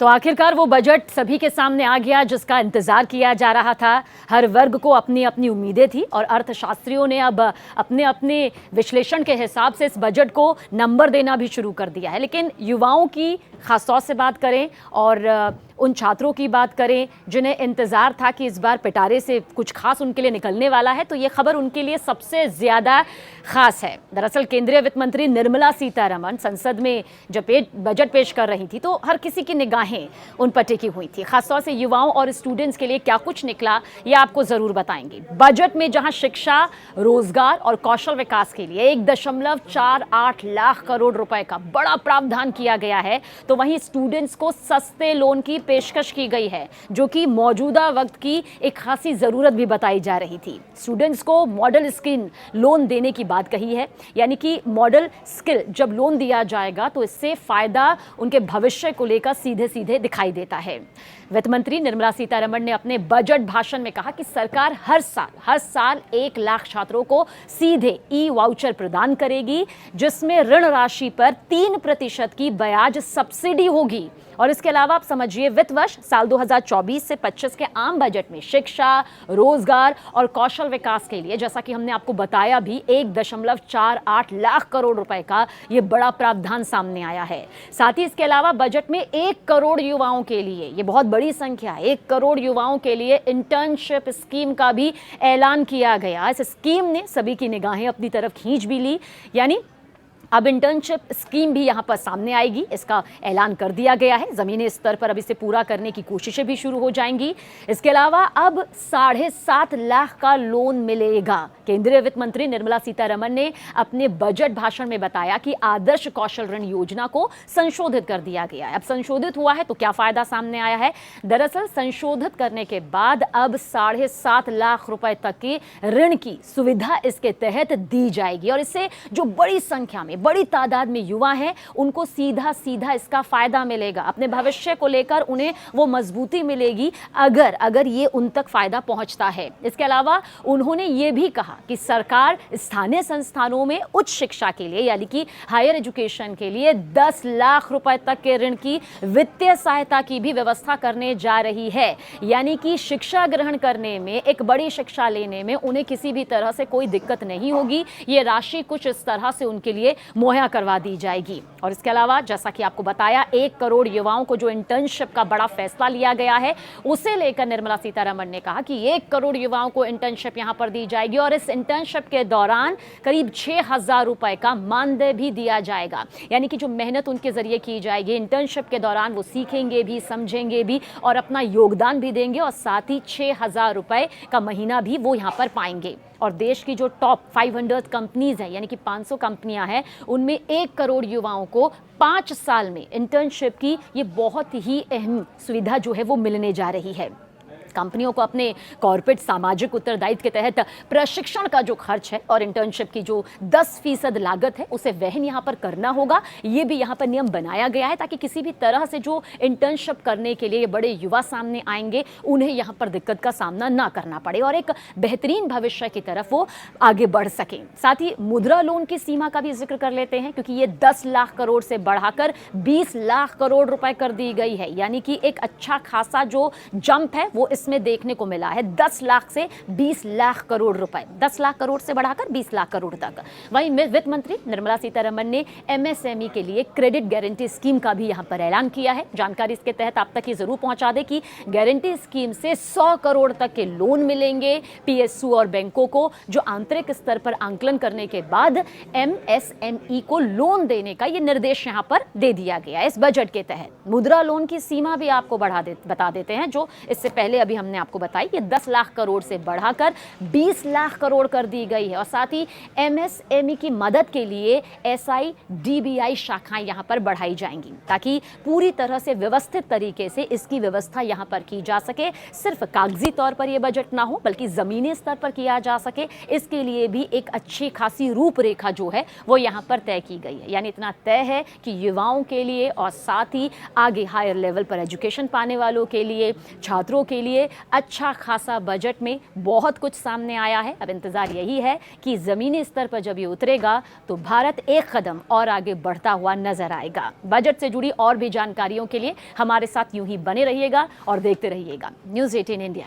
तो आखिरकार वो बजट सभी के सामने आ गया जिसका इंतजार किया जा रहा था। हर वर्ग को अपनी अपनी उम्मीदें थी और अर्थशास्त्रियों ने अब अपने अपने विश्लेषण के हिसाब से इस बजट को नंबर देना भी शुरू कर दिया है। लेकिन युवाओं की खासतौर से बात करें और उन छात्रों की बात करें जिन्हें इंतज़ार था कि इस बार पिटारे से कुछ खास उनके लिए निकलने वाला है, तो ये खबर उनके लिए सबसे ज़्यादा खास है। दरअसल केंद्रीय वित्त मंत्री निर्मला सीतारमण संसद में जब बजट पेश कर रही थी तो हर किसी की निगाहें उन पर टिकी हुई थी। खासतौर से युवाओं और स्टूडेंट्स के लिए क्या कुछ निकला ये आपको ज़रूर बताएंगे। बजट में जहां शिक्षा, रोजगार और कौशल विकास के लिए 1.48 लाख करोड़ रुपए का बड़ा प्रावधान किया गया है, तो वहीं स्टूडेंट्स को सस्ते लोन की पेशकश की गई है, जो कि मौजूदा वक्त की एक खासी जरूरत भी बताई जा रही थी। स्टूडेंट्स को मॉडल स्किल लोन देने की बात कही है, यानी कि मॉडल स्किल जब लोन दिया जाएगा तो इससे फायदा उनके भविष्य को लेकर सीधे सीधे दिखाई देता है। वित्त मंत्री निर्मला सीतारमण ने अपने बजट भाषण में कहा कि सरकार हर साल 1 लाख छात्रों को सीधे ई वाउचर प्रदान करेगी, जिसमें ऋण राशि पर 3% की ब्याज सब्सिडी होगी। और इसके अलावा आप समझिए वित्त वर्ष साल 2024 से 25 के आम बजट में शिक्षा, रोजगार और कौशल विकास के लिए, जैसा कि हमने आपको बताया भी, 1.48 लाख करोड़ रुपए का ये बड़ा प्रावधान सामने आया है। साथ ही इसके अलावा बजट में 1 करोड़ युवाओं के लिए, ये बहुत बड़ी संख्या है, 1 करोड़ युवाओं के लिए इंटर्नशिप स्कीम का भी ऐलान किया गया। इस स्कीम ने सभी की निगाहें अपनी तरफ खींच भी ली, यानी अब इंटर्नशिप स्कीम भी यहाँ पर सामने आएगी, इसका ऐलान कर दिया गया है। ज़मीनी स्तर पर अब इसे पूरा करने की कोशिशें भी शुरू हो जाएंगी। इसके अलावा अब 7.5 लाख का लोन मिलेगा। केंद्रीय वित्त मंत्री निर्मला सीतारमण ने अपने बजट भाषण में बताया कि आदर्श कौशल ऋण योजना को संशोधित कर दिया गया है। अब संशोधित हुआ है तो क्या फायदा सामने आया है? दरअसल संशोधित करने के बाद अब 7.5 लाख रुपए तक की ऋण की सुविधा इसके तहत दी जाएगी और इससे जो बड़ी संख्या में, बड़ी तादाद में युवा हैं, उनको सीधा सीधा इसका फायदा मिलेगा। अपने भविष्य को लेकर उन्हें वो मजबूती मिलेगी अगर ये उन तक फायदा पहुंचता है। इसके अलावा उन्होंने ये भी कहा कि सरकार स्थानीय संस्थानों में उच्च शिक्षा के लिए, यानी कि हायर एजुकेशन के लिए 10 लाख रुपए तक के ऋण की वित्तीय सहायता की भी व्यवस्था करने जा रही है। यानी कि शिक्षा ग्रहण करने में, एक बड़ी शिक्षा लेने में उन्हें किसी भी तरह से कोई दिक्कत नहीं होगी। ये राशि कुछ इस तरह से उनके लिए मुहैया करवा दी जाएगी। और इसके अलावा जैसा कि आपको बताया, 1 करोड़ युवाओं को जो इंटर्नशिप का बड़ा फैसला लिया गया है, उसे लेकर निर्मला सीतारमण ने कहा कि 1 करोड़ युवाओं को इंटर्नशिप यहां पर दी जाएगी और इस इंटर्नशिप के दौरान करीब 6,000 रुपए का मानदेय भी दिया जाएगा। यानी कि जो मेहनत उनके जरिए की जाएगी इंटर्नशिप के दौरान, वो सीखेंगे भी, समझेंगे भी और अपना योगदान भी देंगे और साथ ही 6,000 रुपए का महीना भी वो यहां पर पाएंगे। और देश की जो टॉप 500 कंपनीज हैं, यानी कि 500 कंपनियां हैं, उनमें 1 करोड़ युवाओं को 5 साल में इंटर्नशिप की ये बहुत ही अहम सुविधा जो है वो मिलने जा रही है। कंपनियों को अपने कॉर्पोरेट सामाजिक उत्तरदायित्व के तहत प्रशिक्षण का जो खर्च है और इंटर्नशिप की जो 10% लागत है उसे वहन यहाँ पर करना होगा। ये भी यहाँ पर नियम बनाया गया है ताकि किसी भी तरह से जो इंटर्नशिप करने के लिए बड़े युवा सामने आएंगे उन्हें यहाँ पर दिक्कत का सामना ना करना पड़े और एक बेहतरीन भविष्य की तरफ वो आगे बढ़ सकें। साथ ही मुद्रा लोन की सीमा का भी जिक्र कर लेते हैं, क्योंकि ये 10 लाख करोड़ से बढ़ाकर 20 लाख करोड़ रुपए कर दी गई है। यानी कि एक अच्छा खासा जो जंप है वो इसमें देखने को मिला है। 10 लाख से 20 लाख करोड़ रुपए, 10 लाख करोड़ से बढ़ाकर 20 लाख करोड़ तक। वहीं वित्त मंत्री निर्मला सीतारमण ने एमएसएमई के लिए क्रेडिट गारंटी स्कीम का भी यहां पर ऐलान किया है। जानकारी इसके तहत आप तक ये जरूर पहुंचा दे कि गारंटी स्कीम से 100 करोड़ तक के लोन मिलेंगे पीएसयू और बैंकों को, जो आंतरिक स्तर पर आंकलन करने के बाद एमएसएमई को लोन देने का ये निर्देश यहां पर दे दिया गया है। इस बजट के तहत मुद्रा लोन की सीमा भी आपको बता देते हैं, जो इससे पहले अभी हमने आपको बताई, ये 10 लाख करोड़ से बढ़ाकर 20 लाख करोड़ कर दी गई है। और साथ ही एमएसएमई की मदद के लिए एसआईडीबीआई शाखाएं यहां पर बढ़ाई जाएंगी ताकि पूरी तरह से व्यवस्थित तरीके से इसकी व्यवस्था यहां पर की जा सके। सिर्फ कागजी तौर पर यह बजट ना हो बल्कि जमीनी स्तर पर किया जा सके, इसके लिए भी एक अच्छी खासी रूपरेखा जो है वो यहां पर तय की गई है। यानी इतना तय है कि युवाओं के लिए और साथ ही आगे हायर लेवल पर एजुकेशन पाने वालों के लिए, छात्रों के लिए लिए अच्छा खासा बजट में बहुत कुछ सामने आया है। अब इंतजार यही है कि जमीनी स्तर पर जब ये उतरेगा तो भारत एक कदम और आगे बढ़ता हुआ नजर आएगा। बजट से जुड़ी और भी जानकारियों के लिए हमारे साथ यूं ही बने रहिएगा और देखते रहिएगा न्यूज़ 18 इंडिया।